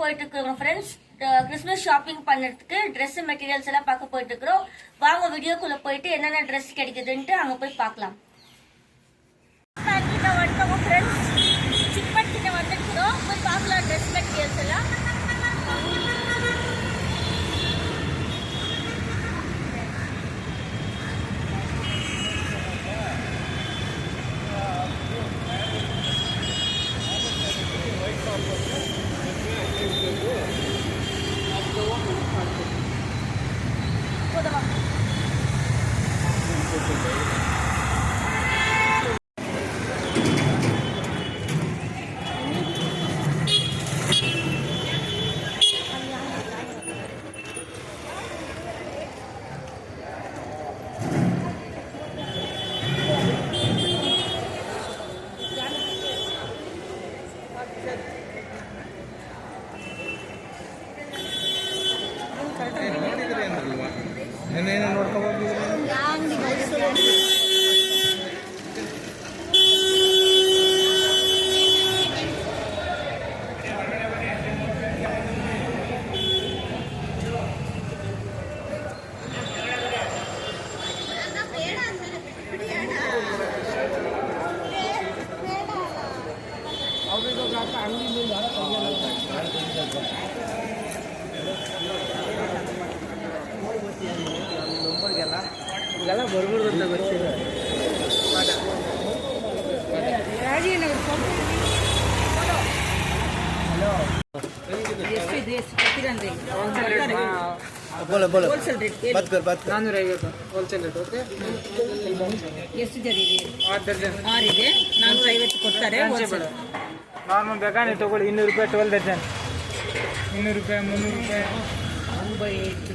போயிட்டு இருக்கிறோம் friends. Christmas shopping பண்ணுறதுக்கு ட்ரெஸ் மெட்டீரியல்ஸ் எல்லாம் பார்க்க போயிட்டு இருக்கிறோம். வாங்க வீடியோக்குள்ள போயிட்டு என்னென்ன ட்ரெஸ் கிடைக்குதுன்ட்டு அங்கே போய் பார்க்கலாம். வந்துட்டோம் ஃப்ரெண்ட்ஸ், சிக்மட் கிட்ட வந்துருக்கிறோம். போய் பார்க்கலாம் ட்ரெஸ் மெட்டீரியல்ஸ் எல்லாம். बोलो बोलो होलसेल रेट बात कर 450 होलसेल रेट ओके ಎಷ್ಟು ಜರಿ ಇದೆ 6 ಡಜನ್ 6 ಇದೆ 450 ಕೊಡ್ತಾರೆ ಹೋಲ್ಸೇಲ್ ನಾರ್ಮಲ್ ಬೇಕಾನೆ ತಗೊಳ್ಳಿ 200 ರೂಪಾಯಿ 12 ಡಜನ್ 200 ರೂಪಾಯಿ 300 ರೂಪಾಯಿ ಮುಂಬೈ 8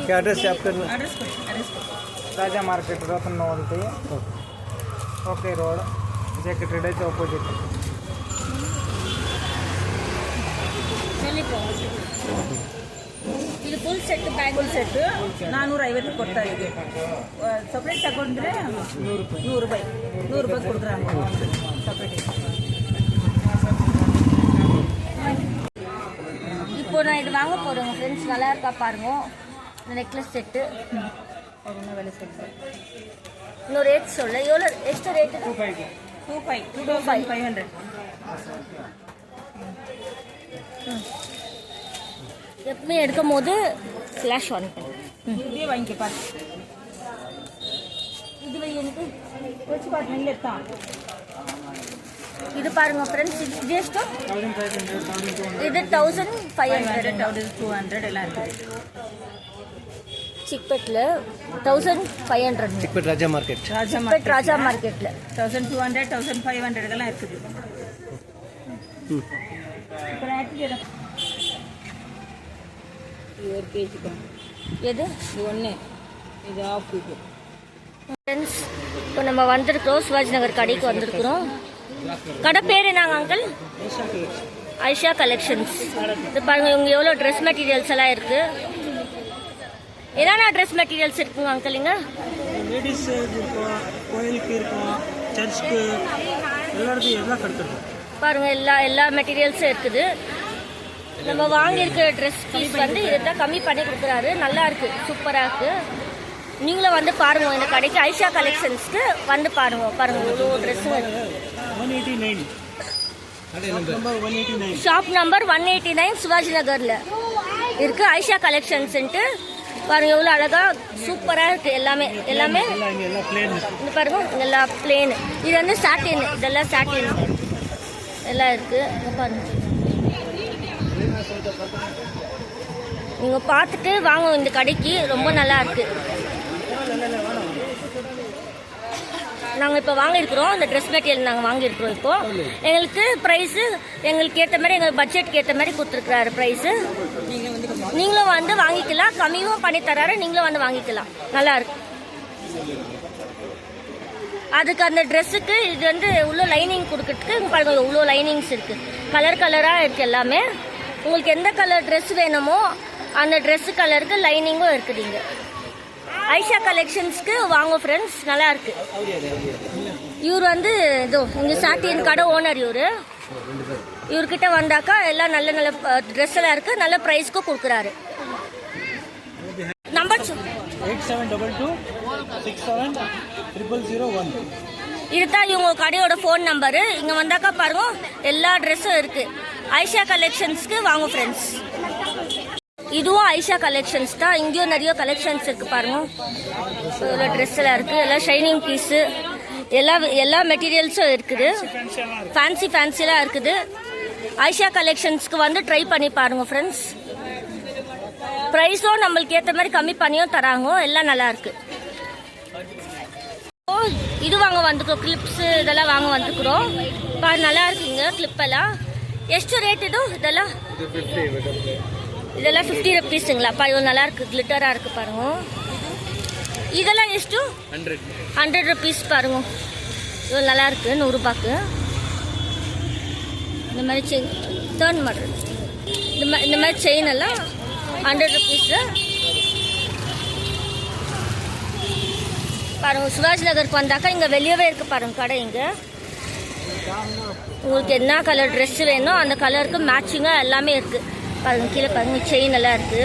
क्या एड्रेस है आपका? Address Raja market Ratan Naval okay road jacket red opposite ಇದು ಫುಲ್ ಸೆಟ್ ಬ್ಯಾಂಗಲ್ ಸೆಟ್ 450 ಕೊಡ್ತಾ ಇದೆ. ಸಪ್ರೇಟ್ ತಗೊಂಡ್ರೆ 100 ರೂಪಾಯಿ கொடுக்குறாங்க செப்பரேட். இப்போ நான் இது வாங்க போறேன் ஃப்ரெண்ட்ஸ். நல்லா இருக்கா பாருங்க. இந்த நெக்லஸ் செட்டு என்ன விலை சொல்லுங்க? இன்னொரு ரேட் சொல்ல. எவ்வளோ எக்ஸ்ட்ரா ரேட்? 2500 எப்பவுமே எடுக்கும் போது ஃப்ளாஷ் ஆன் பண்ணு. இதே வாங்கிக்க பாரு. இது எனக்கு வச்சு பாரு நல்ல தான். இது பாருங்க ஃப்ரெண்ட்ஸ், இது ಎಷ್ಟು? 1500 இது 1500 200 எல்லாம் இருக்குது. சிக்பெட்ல 1500. चिकपेट राजा मार्केट ராஜா மார்க்கெட்ல 1200 1500 எல்லாம் இருக்குது. இப்போ நான் இது ஒரு கேஜி தான். எது இது ஒன்று, இது ஆஃப் இது. ஃப்ரெண்ட்ஸ், இப்போ நம்ம வந்திருக்கிறோம் சிவாஜி நகர் கடைக்கு வந்திருக்கிறோம். கடை பேர் என்னங்க அங்கிள்? ஐஷா கலெக்ஷன்ஸ். இது பாருங்க, இவங்க எவ்வளோ ட்ரெஸ் மெட்டீரியல்ஸ் எல்லாம் இருக்கு. என்னென்ன ட்ரெஸ் மெட்டீரியல்ஸ் இருக்குங்க அங்கிள் இங்க? லேடிஸ் இருக்கும், கோயிலுக்கு இருக்கும், சர்ச்சுக்கு எல்லாருக்கும் எல்லாம் கிடைச்சிருக்கும். பாருங்க, எல்லா மெட்டீரியல்ஸும் இருக்குது. நம்ம வாங்கியிருக்கிற ட்ரெஸ் பீஸ் வந்து இதுதான் கம்மி பண்ணி கொடுக்குறாரு. நல்லா இருக்கு, சூப்பராக இருக்கு. நீங்களும் வந்து பாருங்க இந்த கடைக்கு, ஐஷா கலெக்ஷன்ஸ்க்கு வந்து பாருங்க. இவ்வளோ ட்ரெஸ்ஸும் இருக்கு. 189 ஷாப் நம்பர் 189 சிவாஜி நகர்ல இருக்கு ஐஷா கலெக்ஷன்ஸ்ன்ட்டு. பாருங்க எவ்வளோ அழகா சூப்பராக இருக்கு. எல்லாமே இந்த பாருங்க, எல்லாம் பிளேன். இது வந்து சாட்டின், இதெல்லாம் சாட்டின் எல்லாம் இருக்கு. பாருங்க, நீங்க பார்த்துட்டு வாங்க இந்த கடைக்கு, ரொம்ப நல்லா இருக்கு. நாங்கள் இப்போ வாங்கியிருக்கிறோம் இந்த ட்ரெஸ் மெட்டீரியல். நாங்கள் வாங்கியிருக்கிறோம். இப்போ எங்களுக்கு ப்ரைஸு எங்களுக்கு ஏற்ற மாதிரி, எங்கள் பட்ஜெட்டுக்கு ஏற்ற மாதிரி கொடுத்துருக்குறாரு ப்ரைஸு. நீங்களும் வந்து வாங்கிக்கலாம், கம்மியும் பண்ணி தராரு. நீங்களும் வந்து வாங்கிக்கலாம், நல்லா இருக்கு. அதுக்கு அந்த ட்ரெஸ்ஸுக்கு இது வந்து உள்ள லைனிங் கொடுக்கறதுக்கு பாருங்க, இவ்வளோ லைனிங்ஸ் இருக்கு. கலராக இருக்கு எல்லாமே. உங்களுக்கு எந்த கலர் ட்ரெஸ் வேணுமோ அந்த ட்ரெஸ் கலருக்கு லைனிங்கும் இருக்குதுங்க. ஐஷா கலெக்ஷன்ஸ்க்கு வாங்க ஃப்ரெண்ட்ஸ், நல்லா இருக்கு. இவர் வந்து இதோ இங்கே சாட்டின் கடை ஓனர் இவர்கிட்ட வந்தாக்கா எல்லாம் நல்ல நல்ல ட்ரெஸ் எல்லாம் இருக்கு, நல்ல ப்ரைஸ்க்கும் கொடுக்குறாரு. நம்பர் 8722670001. இதுதான் இவங்க கடையோட ஃபோன் நம்பரு. இங்கே வந்தாக்கா பாருங்க எல்லா ட்ரெஸ்ஸும் இருக்கு. ஐஷா கலெக்ஷன்ஸ்க்கு வாங்க ஃப்ரெண்ட்ஸ். இதுவும் ஐஷா கலெக்ஷன்ஸ் தான். இங்கேயும் நிறைய கலெக்ஷன்ஸ் இருக்கு பாருங்க. இதில் ட்ரெஸ் எல்லாம் இருக்கு, எல்லாம் ஷைனிங் பீஸு, எல்லா மெட்டீரியல்ஸும் இருக்குது. ஃபேன்சிலாம் இருக்குது. ஐஷா கலெக்ஷன்ஸ்க்கு வந்து ட்ரை பண்ணி பாருங்க ஃப்ரெண்ட்ஸ். ப்ரைஸும் நம்மளுக்கு ஏற்ற மாதிரி கம்மி பண்ணியும் தராங்க. எல்லாம் நல்லா இருக்கு. இது வாங்க வந்துக்கிறோம், கிளிப்ஸு இதெல்லாம் வாங்க வந்துக்கிறோம். நல்லா இருக்குங்க கிளிப் எல்லாம். ಎಷ್ಟು ரேட் இது? இதெல்லாம் 50 ருபீஸுங்களா? இது நல்லா இருக்கு, கிளிட்டராக இருக்கு பாருங்க. இதெல்லாம் ಎಷ್ಟು? 100 ருபீஸ் பாருங்க. இது நல்லா இருக்கு, 100 ரூபாய்க்கு. இந்த மாதிரி செயின் டர்ன் பண்ணுறது, இந்த மாதிரி செயின் எல்லாம் 100 ருபீஸு பாருங்க. சிவாஜி நகருக்கு வந்தாக்கா இங்கே வெளியவே இருக்கு பாருங்க கடை. இங்கே உங்களுக்கு என்ன கலர் ட்ரெஸ் வேணும் அந்த கலருக்கு மேட்சிங்காக எல்லாமே இருக்கு பாருங்க. கீழே பாருங்க செயின் எல்லாம் இருக்கு.